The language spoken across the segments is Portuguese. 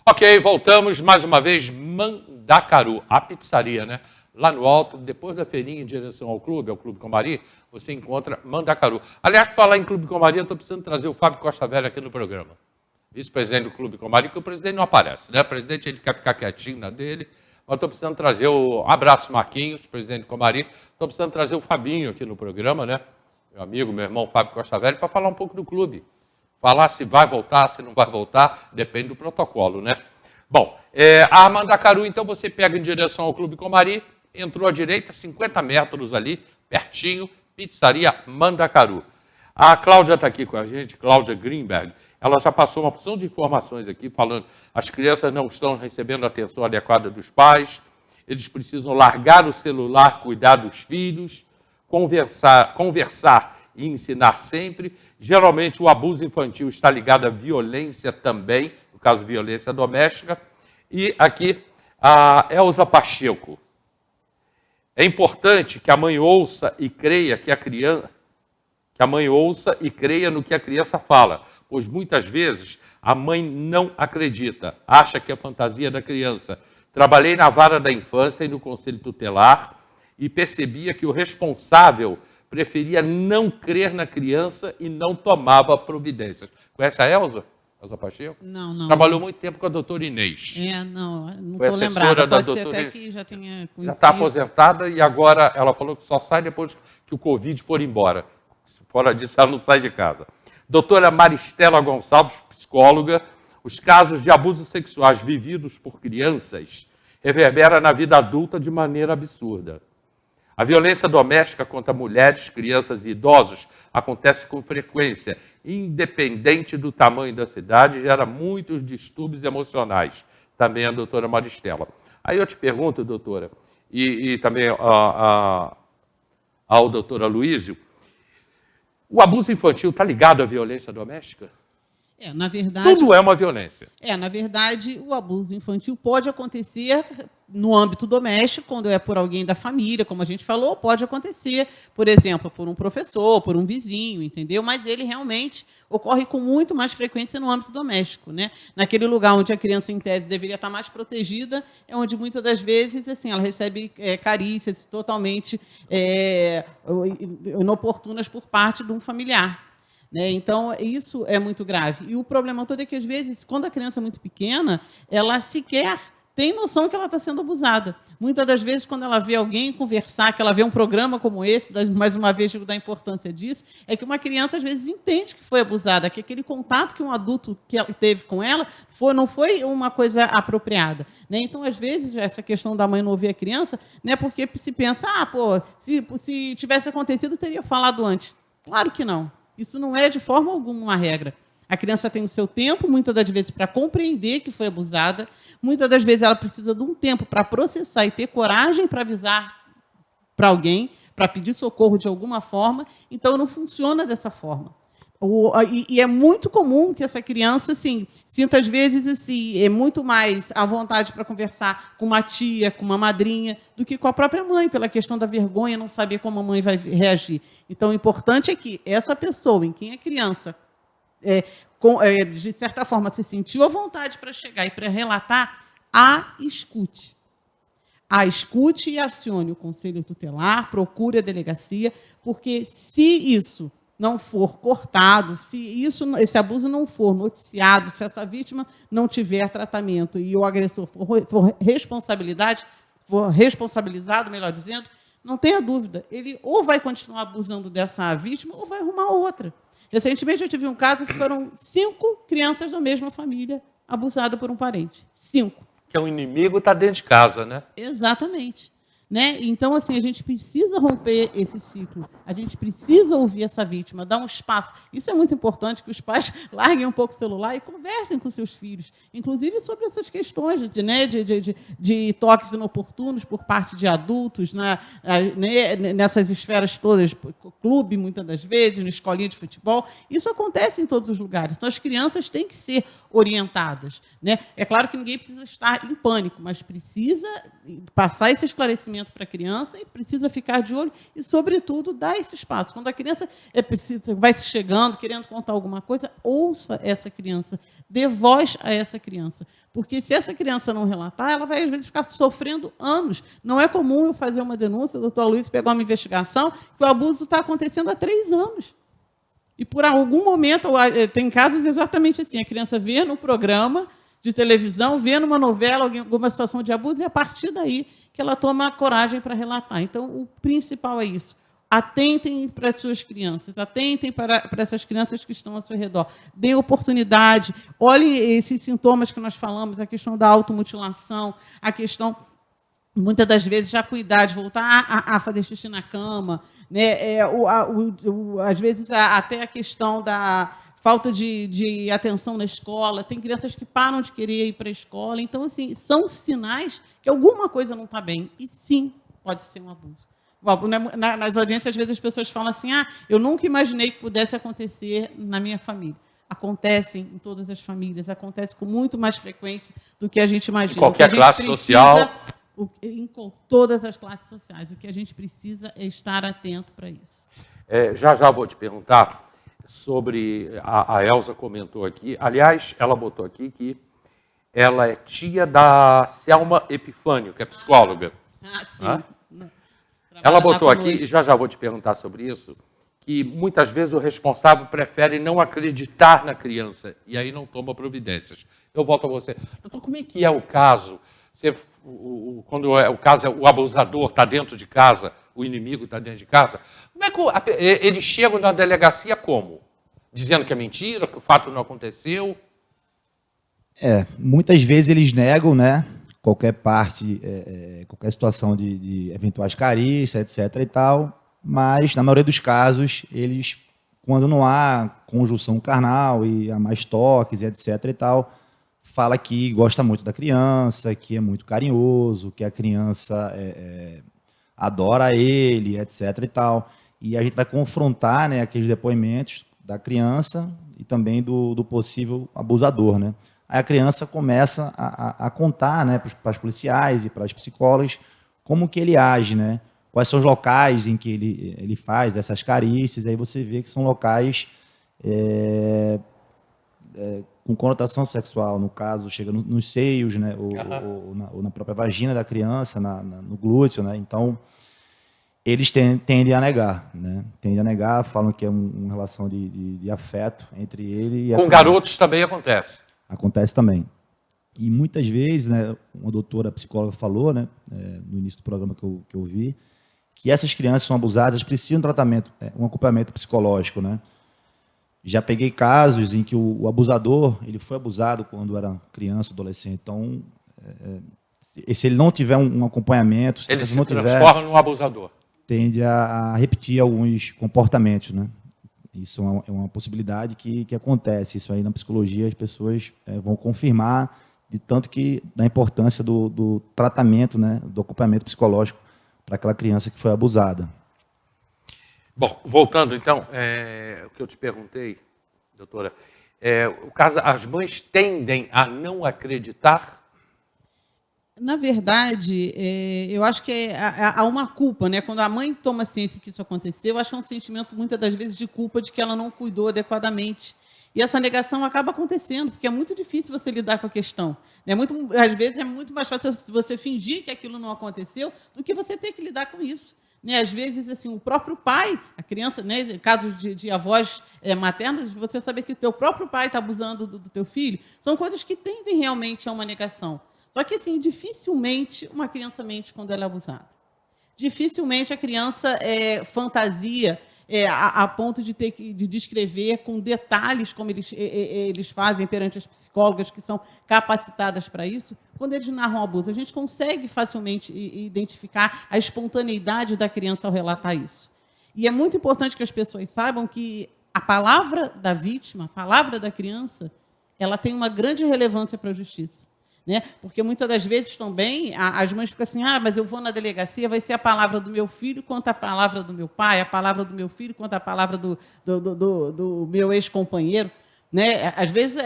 Ok, voltamos mais uma vez, Mandacaru, a pizzaria, né? Lá no alto, depois da feirinha em direção ao Clube Comari, você encontra Mandacaru. Aliás, falar em Clube Comari, eu estou precisando trazer o Fábio Costa Velho aqui no programa. Vice-presidente do Clube Comari, que o presidente não aparece, né? O presidente ele quer ficar quietinho na dele, mas estou precisando trazer o... Abraço, Marquinhos, presidente do Comari. Estou precisando trazer o Fabinho aqui no programa, né? Meu amigo, meu irmão Fábio Costa Velho, para falar um pouco do clube. Falar se vai voltar, se não vai voltar, depende do protocolo, né? Bom, a Mandacaru, então, você pega em direção ao Clube Comari, entrou à direita, 50 metros ali, pertinho, pizzaria Mandacaru. A Cláudia está aqui com a gente, Cláudia Greenberg. Ela já passou uma porção de informações aqui, falando as crianças não estão recebendo a atenção adequada dos pais, eles precisam largar o celular, cuidar dos filhos, conversar e ensinar sempre. Geralmente o abuso infantil está ligado à violência também, no caso violência doméstica. E aqui a Elza Pacheco. É importante que a mãe ouça e creia que a mãe ouça e creia no que a criança fala, pois muitas vezes a mãe não acredita, acha que é fantasia da criança. Trabalhei na vara da infância e no conselho tutelar e percebia que o responsável preferia não crer na criança e não tomava providências. Conhece a Elza? Elza Pacheco? Não. Trabalhou muito tempo com a doutora Inês. Não estou lembrada. Pode ser até que já tenha conhecido. Já está aposentada e agora ela falou que só sai depois que o Covid for embora. Fora disso, ela não sai de casa. Doutora Maristela Gonçalves, psicóloga, os casos de abusos sexuais vividos por crianças reverberam na vida adulta de maneira absurda. A violência doméstica contra mulheres, crianças e idosos acontece com frequência, independente do tamanho da cidade, gera muitos distúrbios emocionais. Também a doutora Maristela. Aí eu te pergunto, doutora, e também ao doutor Aloísio, o abuso infantil está ligado à violência doméstica? Na verdade... Tudo é uma violência. Na verdade, o abuso infantil pode acontecer no âmbito doméstico, quando é por alguém da família, como a gente falou, pode acontecer, por exemplo, por um professor, por um vizinho, entendeu? Mas ele realmente ocorre com muito mais frequência no âmbito doméstico, né? Naquele lugar onde a criança, em tese, deveria estar mais protegida, é onde, muitas das vezes, assim, ela recebe carícias totalmente inoportunas por parte de um familiar. Então, isso é muito grave. E o problema todo é que, às vezes, quando a criança é muito pequena, ela sequer tem noção que ela está sendo abusada. Muitas das vezes, quando ela vê alguém conversar, que ela vê um programa como esse, mais uma vez digo da importância disso, é que uma criança, às vezes, entende que foi abusada, que aquele contato que um adulto teve com ela não foi uma coisa apropriada. Então, às vezes, essa questão da mãe não ouvir a criança, porque se pensa, se tivesse acontecido, teria falado antes. Claro que não. Isso não é de forma alguma uma regra. A criança tem o seu tempo, muitas das vezes, para compreender que foi abusada. Muitas das vezes ela precisa de um tempo para processar e ter coragem para avisar para alguém, para pedir socorro de alguma forma. Então, não funciona dessa forma. E é muito comum que essa criança, assim, sinta, às vezes, assim, é muito mais à vontade para conversar com uma tia, com uma madrinha, do que com a própria mãe, pela questão da vergonha, não saber como a mãe vai reagir. Então, o importante é que essa pessoa, em quem a criança, de certa forma, se sentiu à vontade para chegar e para relatar, a escute. A escute e acione o conselho tutelar, procure a delegacia, porque se isso não for cortado, se esse abuso não for noticiado, se essa vítima não tiver tratamento e o agressor for responsabilizado, melhor dizendo, não tenha dúvida, ele ou vai continuar abusando dessa vítima ou vai arrumar outra. Recentemente eu tive um caso que foram 5 crianças da mesma família abusadas por um parente. 5. Que o inimigo está dentro de casa, né? Exatamente. Então, assim, a gente precisa romper esse ciclo, a gente precisa ouvir essa vítima, dar um espaço. Isso é muito importante, que os pais larguem um pouco o celular e conversem com seus filhos, inclusive sobre essas questões de toques inoportunos por parte de adultos, nessas esferas todas, clube, muitas das vezes, na escolinha de futebol. Isso acontece em todos os lugares. Então, as crianças têm que ser orientadas. É claro que ninguém precisa estar em pânico, mas precisa passar esse esclarecimento conhecimento para a criança e precisa ficar de olho e, sobretudo, dar esse espaço. Quando a criança vai se chegando, querendo contar alguma coisa, ouça essa criança, dê voz a essa criança. Porque se essa criança não relatar, ela vai, às vezes, ficar sofrendo anos. Não é comum eu fazer uma denúncia, o doutor Luiz pegou uma investigação, que o abuso está acontecendo há 3 anos. E, por algum momento, tem casos exatamente assim, a criança vê no programa de televisão, vê numa novela alguma situação de abuso, e a partir daí que ela toma coragem para relatar. Então, o principal é isso. Atentem para as suas crianças, atentem para essas crianças que estão ao seu redor. Deem oportunidade, olhem esses sintomas que nós falamos, a questão da automutilação, a questão, muitas das vezes, já cuidar, de voltar a fazer xixi na cama, né? Às vezes, até a questão da falta de atenção na escola, tem crianças que param de querer ir para a escola. Então, assim, são sinais que alguma coisa não está bem. E, sim, pode ser um abuso. Nas audiências, às vezes, as pessoas falam assim, eu nunca imaginei que pudesse acontecer na minha família. Acontece em todas as famílias, acontece com muito mais frequência do que a gente imagina. Em qualquer classe social. Em todas as classes sociais. O que a gente precisa é estar atento para isso. Já vou te perguntar sobre, a Elza comentou aqui, aliás, ela botou aqui que ela é tia da Selma Epifânio, que é psicóloga. Sim. Ela botou aqui, já vou te perguntar sobre isso, que muitas vezes o responsável prefere não acreditar na criança e aí não toma providências. Eu volto a você. Doutor, como é que é o caso? Quando o caso é o abusador está dentro de casa, o inimigo está dentro de casa, como é que eles chegam na delegacia como? Dizendo que é mentira, que o fato não aconteceu? Muitas vezes eles negam, né? Qualquer qualquer situação de eventuais carícias, etc. e tal, mas, na maioria dos casos, eles, quando não há conjunção carnal e há mais toques, etc. e tal, fala que gosta muito da criança, que é muito carinhoso, que a criança adora ele, etc. e tal. E a gente vai confrontar, né, aqueles depoimentos da criança e também do possível abusador, né? Aí a criança começa a contar, né, para os policiais e para as psicólogas como que ele age, né? Quais são os locais em que ele faz dessas carícias. Aí você vê que são locais com conotação sexual, no caso, chega nos seios, né, ou na própria vagina da criança, no glúteo, né? Então, eles tendem a negar, né? Tendem a negar, falam que é uma relação de afeto entre ele e a Com criança. garotos também acontece. Acontece também. E muitas vezes, né, uma doutora psicóloga falou, né, no início do programa que eu vi, que essas crianças são abusadas, precisam de tratamento, um acompanhamento psicológico, né? Já peguei casos em que o abusador, ele foi abusado quando era criança, adolescente. Então, se ele não tiver um acompanhamento, se ele se não tiver, transforma num abusador. Tende a repetir alguns comportamentos, né? Isso é uma possibilidade que acontece. Isso aí na psicologia as pessoas vão confirmar, de tanto que da importância do tratamento, né, do acompanhamento psicológico para aquela criança que foi abusada. Bom, voltando então, o que eu te perguntei, doutora, o caso, as mães tendem a não acreditar? Na verdade, eu acho que há uma culpa, né? Quando a mãe toma ciência que isso aconteceu, eu acho que é um sentimento, muitas das vezes, de culpa de que ela não cuidou adequadamente. E essa negação acaba acontecendo, porque é muito difícil você lidar com a questão. Às vezes é muito mais fácil você fingir que aquilo não aconteceu do que você ter que lidar com isso. Né? Às vezes, assim, o próprio pai, a criança, né, casos de avós maternas, você saber que o teu próprio pai está abusando do teu filho, são coisas que tendem realmente a uma negação. Só que, assim, dificilmente uma criança mente quando ela é abusada. Dificilmente a criança fantasia a ponto de ter que descrever com detalhes como eles fazem perante as psicólogas que são capacitadas para isso, quando eles narram o abuso. A gente consegue facilmente identificar a espontaneidade da criança ao relatar isso. E é muito importante que as pessoas saibam que a palavra da vítima, a palavra da criança, ela tem uma grande relevância para a justiça. Né? Porque muitas das vezes também as mães ficam assim, mas eu vou na delegacia, vai ser a palavra do meu filho contra a palavra do meu pai, a palavra do meu filho contra a palavra do meu ex-companheiro. Né? Às vezes,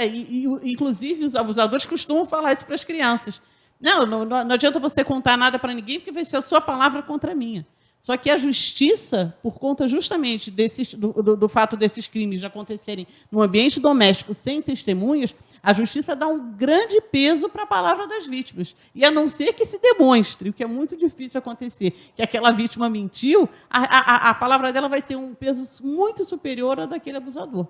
inclusive, os abusadores costumam falar isso para as crianças. Não adianta você contar nada para ninguém, porque vai ser a sua palavra contra a minha. Só que a justiça, por conta justamente do fato desses crimes acontecerem no ambiente doméstico sem testemunhas, a justiça dá um grande peso para a palavra das vítimas. E a não ser que se demonstre, o que é muito difícil acontecer, que aquela vítima mentiu, a palavra dela vai ter um peso muito superior ao daquele abusador.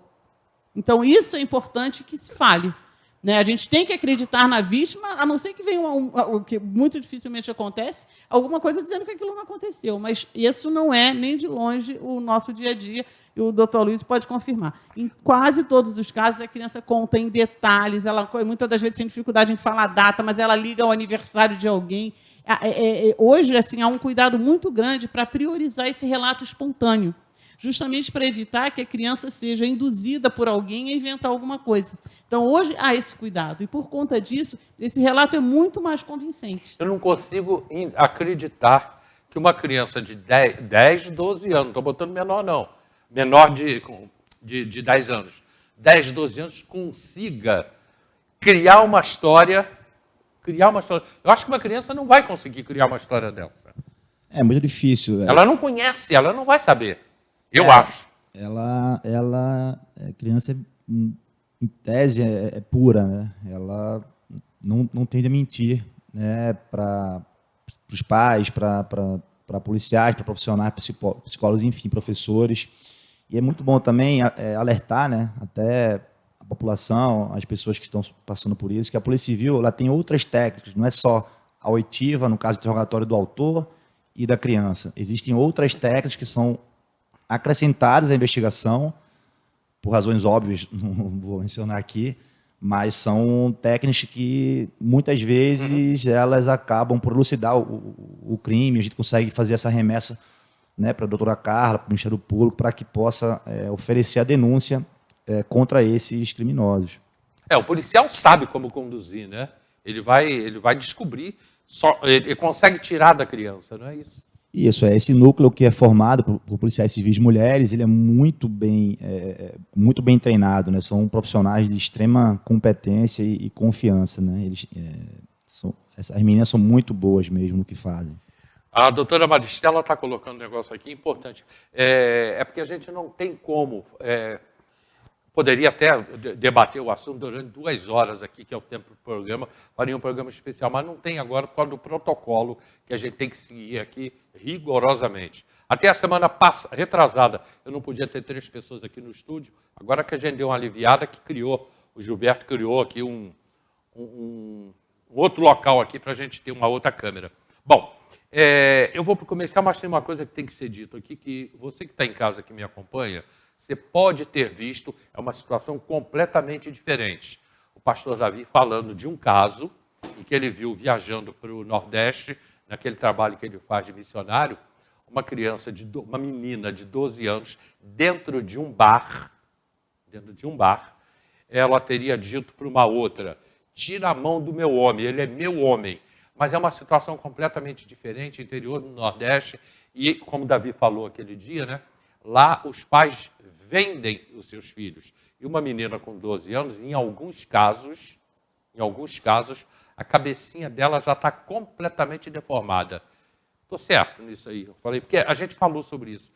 Então, isso é importante que se fale. Né? A gente tem que acreditar na vítima, a não ser que venha o que muito dificilmente acontece, alguma coisa dizendo que aquilo não aconteceu. Mas isso não é, nem de longe, o nosso dia a dia, e o doutor Luiz pode confirmar. Em quase todos os casos, a criança conta em detalhes, ela muitas das vezes tem dificuldade em falar a data, mas ela liga ao aniversário de alguém. Hoje, assim, há um cuidado muito grande para priorizar esse relato espontâneo, justamente para evitar que a criança seja induzida por alguém a inventar alguma coisa. Então, hoje, há esse cuidado. E, por conta disso, esse relato é muito mais convincente. Eu não consigo acreditar que uma criança de 10, 12 anos, não estou botando menor, não, menor de 10 anos, 10, 12 anos, consiga criar uma história. Eu acho que uma criança não vai conseguir criar uma história dessa. É muito difícil. Ela não conhece, ela não vai saber. Eu acho. A criança, em tese, é pura, né? Ela não tende a mentir, né? Para os pais, para policiais, para profissionais, para psicólogos, enfim, professores. E é muito bom também alertar, né? Até a população, as pessoas que estão passando por isso, que a Polícia Civil ela tem outras técnicas, não é só a oitiva, no caso do interrogatório do autor e da criança. Existem outras técnicas que são acrescentadas à investigação, por razões óbvias, não vou mencionar aqui, mas são técnicas que, muitas vezes, elas acabam por elucidar o crime, a gente consegue fazer essa remessa, né, para a doutora Carla, para o Ministério Público, para que possa oferecer a denúncia contra esses criminosos. O policial sabe como conduzir, né? Ele vai descobrir, ele consegue tirar da criança, não é isso? Isso, esse núcleo que é formado por policiais civis mulheres, ele é muito bem treinado, né? São profissionais de extrema competência e confiança, né? As meninas são muito boas mesmo no que fazem. A doutora Maristela está colocando um negócio aqui importante. Porque a gente não tem como... poderia até debater o assunto durante 2 horas aqui, que é o tempo do programa, faria um programa especial, mas não tem agora por causa do protocolo que a gente tem que seguir aqui rigorosamente. Até a semana retrasada, eu não podia ter 3 pessoas aqui no estúdio, agora que a gente deu uma aliviada, o Gilberto criou aqui um outro local aqui para a gente ter uma outra câmera. Bom, eu vou para o comercial, mas tem uma coisa que tem que ser dito aqui, que você que está em casa que me acompanha, você pode ter visto, é uma situação completamente diferente. O pastor Davi falando de um caso em que ele viu viajando para o Nordeste, naquele trabalho que ele faz de missionário, uma menina de 12 anos, dentro de um bar, ela teria dito para uma outra, tira a mão do meu homem, ele é meu homem. Mas é uma situação completamente diferente, interior do Nordeste, e como Davi falou aquele dia, né? Lá os pais vendem os seus filhos. E uma menina com 12 anos, em alguns casos, a cabecinha dela já está completamente deformada. Estou certo nisso aí. Eu falei, porque a gente falou sobre isso.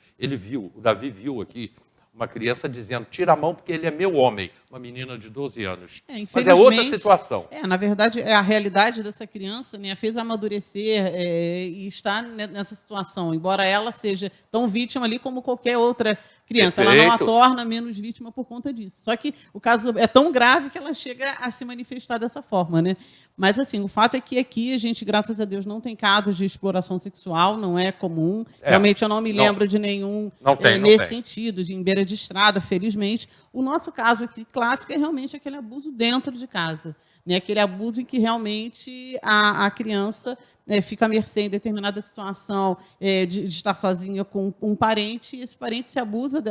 O Davi viu aqui uma criança dizendo, tira a mão porque ele é meu homem. Uma menina de 12 anos. Mas é outra situação. Na verdade, a realidade dessa criança, né, a fez amadurecer e está nessa situação. Embora ela seja tão vítima ali como qualquer outra criança. Perfeito. Ela não a torna menos vítima por conta disso. Só que o caso é tão grave que ela chega a se manifestar dessa forma, né? Mas, assim, o fato é que aqui a gente, graças a Deus, não tem casos de exploração sexual, não é comum. Realmente eu não me lembro de nenhum nesse sentido, de em beira de estrada, felizmente. O nosso caso aqui, clássico, é realmente aquele abuso dentro de casa. Né? Aquele abuso em que realmente a criança fica à mercê em determinada situação de estar sozinha com um parente, e esse parente se abusa,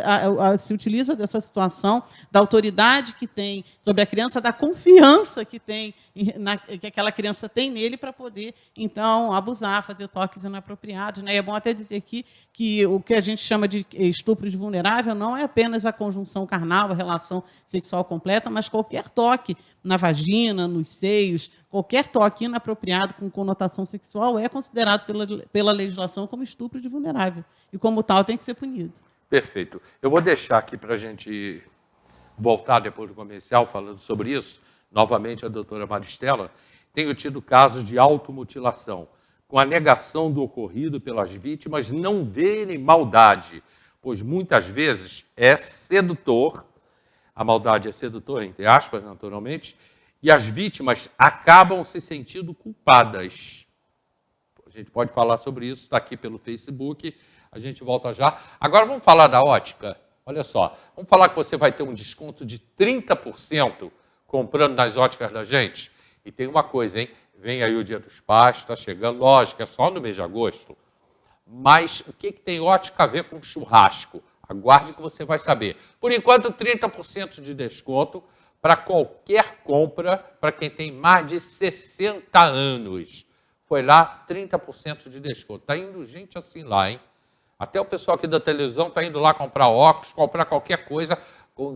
se utiliza dessa situação, da autoridade que tem sobre a criança, da confiança que que aquela criança tem nele para poder, então, abusar, fazer toques inapropriados. Né? E é bom até dizer aqui que o que a gente chama de estupro de vulnerável não é apenas a conjunção carnal, a relação sexual completa, mas qualquer toque na vagina, nos seios, qualquer toque inapropriado com conotação sexual é considerado pela legislação como estupro de vulnerável. E, como tal, tem que ser punido. Perfeito. Eu vou deixar aqui para a gente voltar depois do comercial falando sobre isso. Novamente, a doutora Maristela. Tenho tido casos de automutilação, com a negação do ocorrido pelas vítimas não verem maldade, pois muitas vezes é sedutor, a maldade é sedutora, entre aspas, naturalmente, e as vítimas acabam se sentindo culpadas. A gente pode falar sobre isso, está aqui pelo Facebook, a gente volta já. Agora vamos falar da ótica. Olha só, vamos falar que você vai ter um desconto de 30% comprando nas óticas da gente. E tem uma coisa, hein? Vem aí o Dia dos Pais, está chegando, lógico, é só no mês de agosto. Mas o que tem ótica a ver com churrasco? Aguarde que você vai saber. Por enquanto, 30% de desconto para qualquer compra para quem tem mais de 60 anos. Foi lá, 30% de desconto. Está indo gente assim lá, hein? Até o pessoal aqui da televisão está indo lá comprar óculos, comprar qualquer coisa.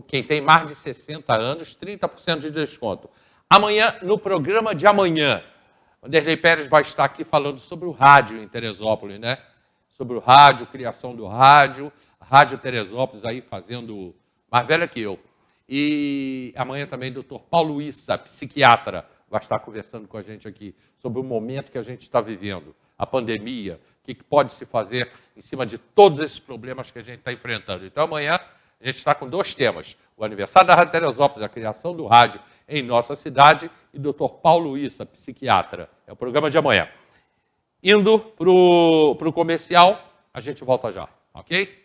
Quem tem mais de 60 anos, 30% de desconto. Amanhã, no programa de amanhã, o Derlei Pérez vai estar aqui falando sobre o rádio em Teresópolis, né? Sobre o rádio, criação do rádio, Rádio Teresópolis aí fazendo mais velha que eu. E amanhã também o Dr. Paulo Issa, psiquiatra, vai estar conversando com a gente aqui sobre o momento que a gente está vivendo, a pandemia, o que pode se fazer em cima de todos esses problemas que a gente está enfrentando. Então amanhã a gente está com 2 temas, o aniversário da Rádio Teresópolis, a criação do rádio em nossa cidade, e Dr. Paulo Issa, psiquiatra. É o programa de amanhã. Indo para o comercial, a gente volta já, ok?